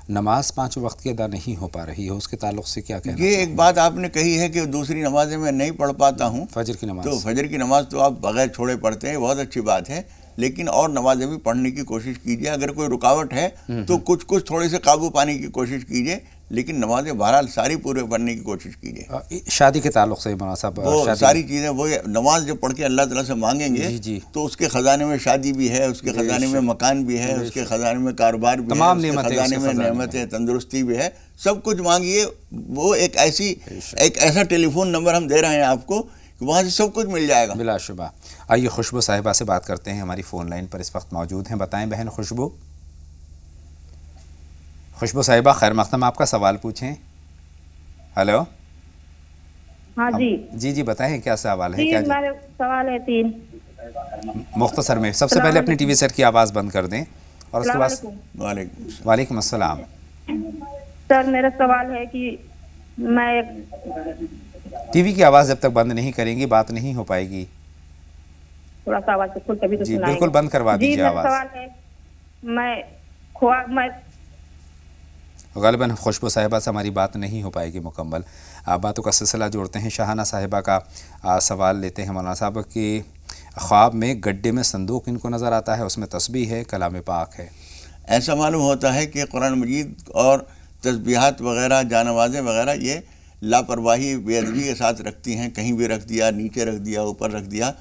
نماز 5 وقت کی ادا نہیں ہو پا رہی ہے، اس کے تعلق سے کیا کہنا؟ یہ ایک بات آپ نے کہی ہے کہ دوسری نمازیں میں نہیں پڑھ پاتا ہوں، فجر کی نماز، تو فجر کی نماز تو آپ بغیر چھوڑے پڑھتے ہیں، بہت اچھی بات ہے، لیکن اور نمازیں بھی پڑھنے کی کوشش کیجیے، اگر کوئی رکاوٹ ہے تو کچھ تھوڑے سے قابو پانے کی کوشش کیجیے، لیکن نمازیں بہرحال ساری پورے پڑھنے کی کوشش کیجیے. شادی کے تعلق سے مولانا صاحب وہ ساری چیزیں وہ نماز جب پڑھ کے اللہ تعالیٰ سے مانگیں گے تو اس کے خزانے میں شادی بھی ہے, اس کے خزانے میں مکان بھی ہے, اس کے خزانے میں کاروبار بھی ہے, اس کے خزانے میں نعمتیں تندرستی بھی ہے, سب کچھ مانگیے. وہ ایک ایسا ٹیلی فون نمبر ہم دے رہے ہیں آپ کو کہ وہاں سے سب کچھ مل جائے گا بلا شبہ. آئیے خوشبو صاحبہ سے بات کرتے ہیں, ہماری فون لائن پر اس وقت موجود ہیں. بتائیں بہن خوشبو. خوشبو صاحبہ خیر مقدم, آپ کا سوال پوچھیں. ہیلو. ہاں جی جی بتائیں کیا سوال ہے. کیا میرے سوال ہے 3 مختصر میں. سب سے پہلے اپنی ٹی وی سیٹ کی آواز بند کر دیں اور اس کے بعد. وعلیکم السلام. سر میرا سوال ہے کہ میں ٹی وی کی آواز جب تک بند نہیں کریں گی بات نہیں ہو پائے گی. تھوڑا سا آواز کھول کبھی تو جی بالکل بند کروا دیجیے آواز. سوال ہے میں غالباً خوشبو صاحبہ سے ہماری بات نہیں ہو پائے گی مکمل. باتوں کا سلسلہ جوڑتے ہیں. شاہانہ صاحبہ کا سوال لیتے ہیں مولانا صاحب کہ خواب میں گڈھے میں صندوق ان کو نظر آتا ہے, اس میں تسبیح ہے, کلام پاک ہے. ایسا معلوم ہوتا ہے کہ قرآن مجید اور تسبیحات وغیرہ جانوازیں وغیرہ یہ لاپرواہی بے ادبی کے ساتھ رکھتی ہیں. کہیں بھی رکھ دیا, نیچے رکھ دیا, اوپر رکھ دیا.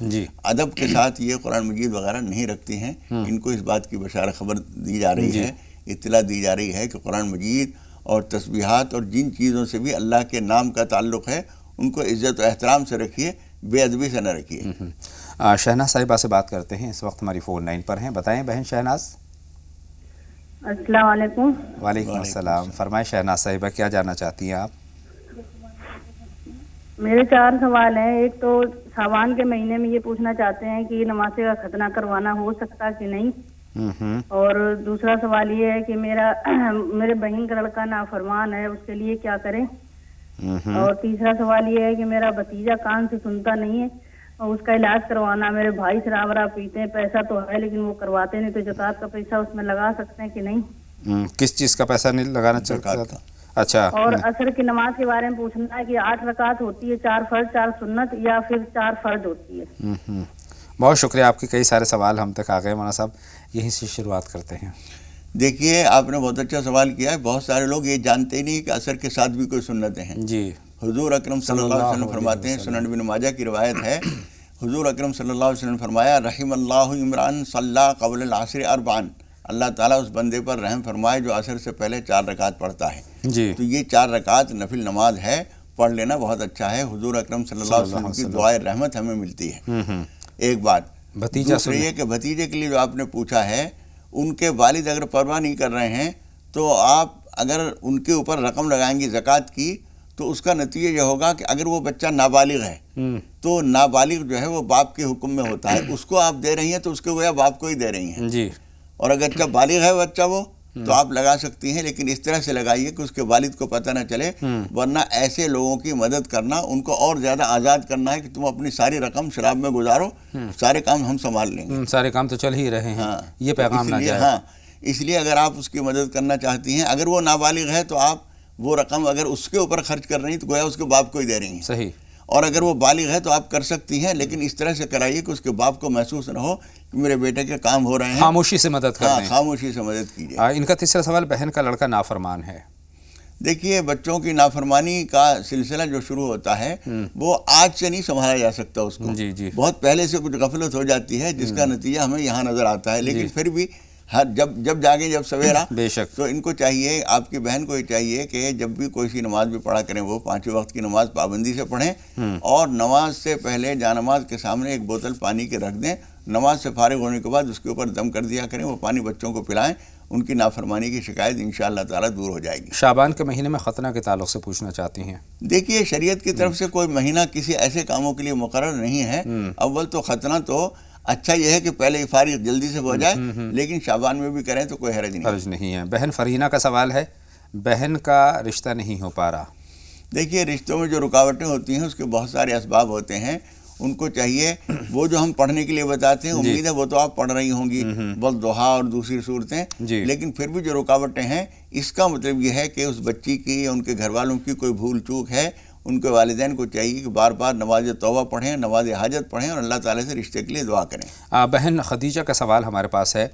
ادب کے ساتھ یہ قرآن مجید وغیرہ نہیں رکھتی ہیں. ان کو اس بات کی بشارت خبر دی جا رہی ہے, اطلاع دی جا رہی ہے کہ قرآن مجید اور تسبیحات اور جن چیزوں سے بھی اللہ کے نام کا تعلق ہے ان کو عزت و احترام سے رکھیے, بے ادبی سے نہ رکھیے. شہناز صاحبہ سے بات کرتے ہیں, اس وقت ہماری فون لائن پر ہیں. بتائیں بہن شہناز. السلام علیکم. وعلیکم السلام. فرمائیں شہناز صاحبہ کیا جاننا چاہتی ہیں آپ. میرے 4 سوال ہیں. ایک تو شعبان کے مہینے میں یہ پوچھنا چاہتے ہیں کہ نماز کا ختنہ کروانا ہو سکتا کہ نہیں, اور دوسرا سوال یہ ہے کہ میرے بہن کا لڑکا نافرمان ہے, اس کے لیے کیا کریں, اور تیسرا سوال یہ ہے کہ میرا بھتیجا کان سے سنتا نہیں ہے اور اس کا علاج کروانا. میرے بھائی شراب وراب پیتے ہیں, پیسہ تو ہے لیکن وہ کرواتے نہیں, تو زکوٰۃ کا پیسہ اس میں لگا سکتے ہیں کہ نہیں. کس چیز کا پیسہ نہیں لگانا چاہتا تھا. اچھا. اور عصر کی نماز کے بارے میں پوچھنا ہے کہ 8 رکعت ہوتی ہے, 4 فرض 4 سنت, یا پھر 4 فرض ہوتی ہے. بہت شکریہ, آپ کے کئی سارے سوال ہم تک آ گئے مولانا صاحب. یہیں سے شروعات کرتے ہیں. دیکھیے آپ نے بہت اچھا سوال کیا ہے. بہت سارے لوگ یہ جانتے ہی نہیں کہ عصر کے ساتھ بھی کوئی سنتیں ہیں. جی حضور اکرم صلی اللہ علیہ وسلم فرماتے ہیں, سنن ابن ماجہ کی روایت ہے, حضور اکرم صلی اللہ علیہ وسلم فرمایا رحم اللہ عمران صلی قبل العصر 4. اللہ تعالیٰ اس بندے پر رحم فرمائے جو عصر سے پہلے 4 رکعت پڑھتا ہے. جی تو یہ 4 رکعت نفل نماز ہے, پڑھ لینا بہت اچھا ہے. حضور اکرم صلی اللہ علیہ وسلم کی دعائے رحمت ہمیں ملتی ہے. ایک بات. دوسری یہ کہ بھتیجے کے لیے جو آپ نے پوچھا ہے, ان کے والد اگر پرواہ نہیں کر رہے ہیں تو آپ اگر ان کے اوپر رقم لگائیں گی زکوٰۃ کی, تو اس کا نتیجہ یہ ہوگا کہ اگر وہ بچہ نابالغ ہے تو نابالغ جو ہے وہ باپ کے حکم میں ہوتا ہے. اس کو آپ دے رہی ہیں تو اس کے گویا باپ کو ہی دے رہی ہیں. جی. اور اگر جب بالغ ہے بچہ وہ تو آپ لگا سکتی ہیں, لیکن اس طرح سے لگائیے کہ اس کے والد کو پتہ نہ چلے, ورنہ ایسے لوگوں کی مدد کرنا, ان کو اور زیادہ آزاد کرنا ہے کہ تم اپنی ساری رقم شراب میں گزارو, سارے کام ہم سنبھال لیں گے. سارے کام تو چل ہی رہے ہیں. یہ پیغام نہ جائے. اس لیے اگر آپ اس کی مدد کرنا چاہتی ہیں, اگر وہ نابالغ ہے تو آپ وہ رقم اگر اس کے اوپر خرچ کر رہی ہیں تو گویا اس کے باپ کو ہی دے رہی ہیں. صحیح. اور اگر وہ بالغ ہے تو آپ کر سکتی ہیں, لیکن اس طرح سے کرائیے کہ اس کے باپ کو محسوس نہ ہو کہ میرے بیٹے کے کام ہو رہے ہیں. خاموشی سے مدد کریں. خاموشی سے مدد کیجیے. ان کا تیسرا سوال, بہن کا لڑکا نافرمان ہے. دیکھیے بچوں کی نافرمانی کا سلسلہ جو شروع ہوتا ہے وہ آج سے نہیں سنبھالا جا سکتا. اس کو بہت پہلے سے کچھ غفلت ہو جاتی ہے جس کا نتیجہ ہمیں یہاں نظر آتا ہے. لیکن پھر بھی جب جاگیں جب سویرا, بے شک, تو ان کو چاہیے, آپ کی بہن کو ہی چاہیے کہ جب بھی کوئی سی نماز بھی پڑھا کریں وہ 5 وقت کی نماز پابندی سے پڑھیں, اور نماز سے پہلے جانماز کے سامنے ایک بوتل پانی کے رکھ دیں. نماز سے فارغ ہونے کے بعد اس کے اوپر دم کر دیا کریں, وہ پانی بچوں کو پلائیں. ان کی نافرمانی کی شکایت انشاءاللہ تعالیٰ دور ہو جائے گی. شعبان کے مہینے میں ختنہ کے تعلق سے پوچھنا چاہتی ہیں. دیکھیے شریعت کی طرف سے کوئی مہینہ کسی ایسے کاموں کے لیے مقرر نہیں ہے. اول تو ختنہ تو اچھا یہ ہے کہ پہلے فارغ جلدی سے ہو جائے, لیکن شعبان میں بھی کریں تو کوئی حرج نہیں ہے. بہن فرینہ کا سوال ہے, بہن کا رشتہ نہیں ہو پا رہا. دیکھیے رشتوں میں جو رکاوٹیں ہوتی ہیں اس کے بہت سارے اسباب ہوتے ہیں. ان کو چاہیے وہ جو ہم پڑھنے کے لیے بتاتے ہیں, امید ہے وہ تو آپ پڑھ رہی ہوں گی, والضحیٰ اور دوسری صورتیں, لیکن پھر بھی جو رکاوٹیں ہیں اس کا مطلب یہ ہے کہ اس بچی کی یا ان کے گھر والوں کی کوئی بھول چوک ہے, ان کے والدین کو چاہیے کہ بار بار نماز توبہ پڑھیں، نماز حاجت پڑھیں اور اللہ تعالیٰ سے رشتے کے لیے دعا کریں۔ بہن خدیجہ کا سوال ہمارے پاس ہے،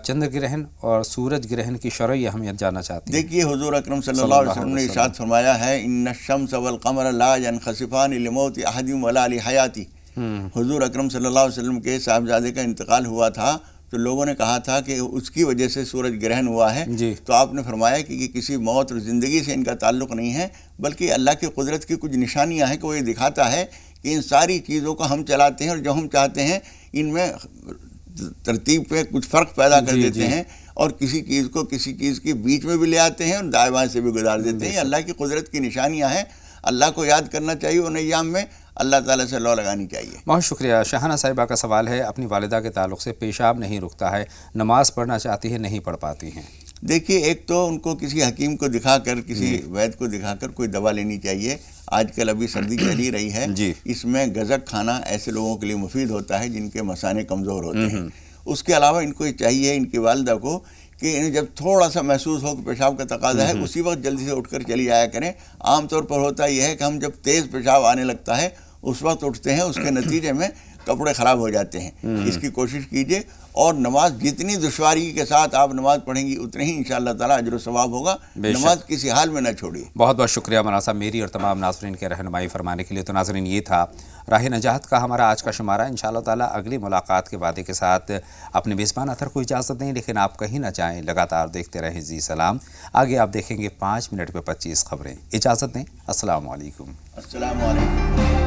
چندر گرہن اور سورج گرہن کی شرعی اہمیت جاننا چاہتی ہیں۔ دیکھیے حضور اکرم صلی اللہ علیہ وسلم نے ارشاد فرمایا ہے ان الشمس والقمر لا ينخسفان لموت احد ولا لحیاتی۔ حضور اکرم صلی اللہ علیہ وسلم کے صاحبزادے کا انتقال ہوا تھا تو لوگوں نے کہا تھا کہ اس کی وجہ سے سورج گرہن ہوا ہے، تو آپ نے فرمایا کہ یہ کسی موت اور زندگی سے ان کا تعلق نہیں ہے، بلکہ اللہ کی قدرت کی کچھ نشانیاں ہیں کہ وہ یہ دکھاتا ہے کہ ان ساری چیزوں کو ہم چلاتے ہیں اور جو ہم چاہتے ہیں ان میں ترتیب پہ کچھ فرق پیدا کر دیتے ہیں اور کسی چیز کو کسی چیز کے بیچ میں بھی لے آتے ہیں اور دائیں بائیں سے بھی گزار دیتے ہیں۔ یہ اللہ کی قدرت کی نشانیاں ہیں، اللہ کو یاد کرنا چاہیے، ان ایام میں اللہ تعالیٰ سے لو لگانی چاہیے۔ بہت شکریہ۔ شاہانہ صاحبہ کا سوال ہے، اپنی والدہ کے تعلق سے پیشاب نہیں رکتا ہے، نماز پڑھنا چاہتی ہے، نہیں پڑھ پاتی ہیں۔ دیکھیے ایک تو ان کو کسی حکیم کو دکھا کر، کسی وید کو دکھا کر کوئی دوا لینی چاہیے۔ آج کل ابھی سردی چلی رہی ہے، اس میں گزک کھانا ایسے لوگوں کے لیے مفید ہوتا ہے جن کے مثانے کمزور ہوتے ہیں۔ اس کے علاوہ ان کو یہ چاہیے، ان کی والدہ کو، کہ انہیں جب تھوڑا سا محسوس ہو کہ پیشاب کا تقاضا ہے اسی وقت جلدی سے اٹھ کر چلی آیا کریں۔ عام طور پر ہوتا یہ ہے کہ ہم جب تیز پیشاب آنے لگتا ہے اس وقت اٹھتے ہیں، اس کے نتیجے میں کپڑے خراب ہو جاتے ہیں۔ اس کی کوشش کیجیے اور نماز جتنی دشواری کے ساتھ آپ نماز پڑھیں گی اتنے ہی انشاءاللہ تعالیٰ اجر و ثواب ہوگا۔ نماز کسی حال میں نہ چھوڑیے۔ بہت بہت شکریہ مولانا صاحب میری اور تمام ناظرین کے رہنمائی فرمانے کے لیے۔ تو ناظرین یہ تھا راہ نجات کا ہمارا آج کا شمارہ۔ انشاءاللہ تعالیٰ اگلی ملاقات کے وعدے کے ساتھ اپنے میزبان اطہر کو اجازت دیں، لیکن آپ کہیں نہ جائیں، لگاتار دیکھتے رہیں زی سلام۔ آگے آپ دیکھیں گے 5 منٹ پہ 25 خبریں۔ اجازت دیں، السلام علیکم۔ السلام علیکم۔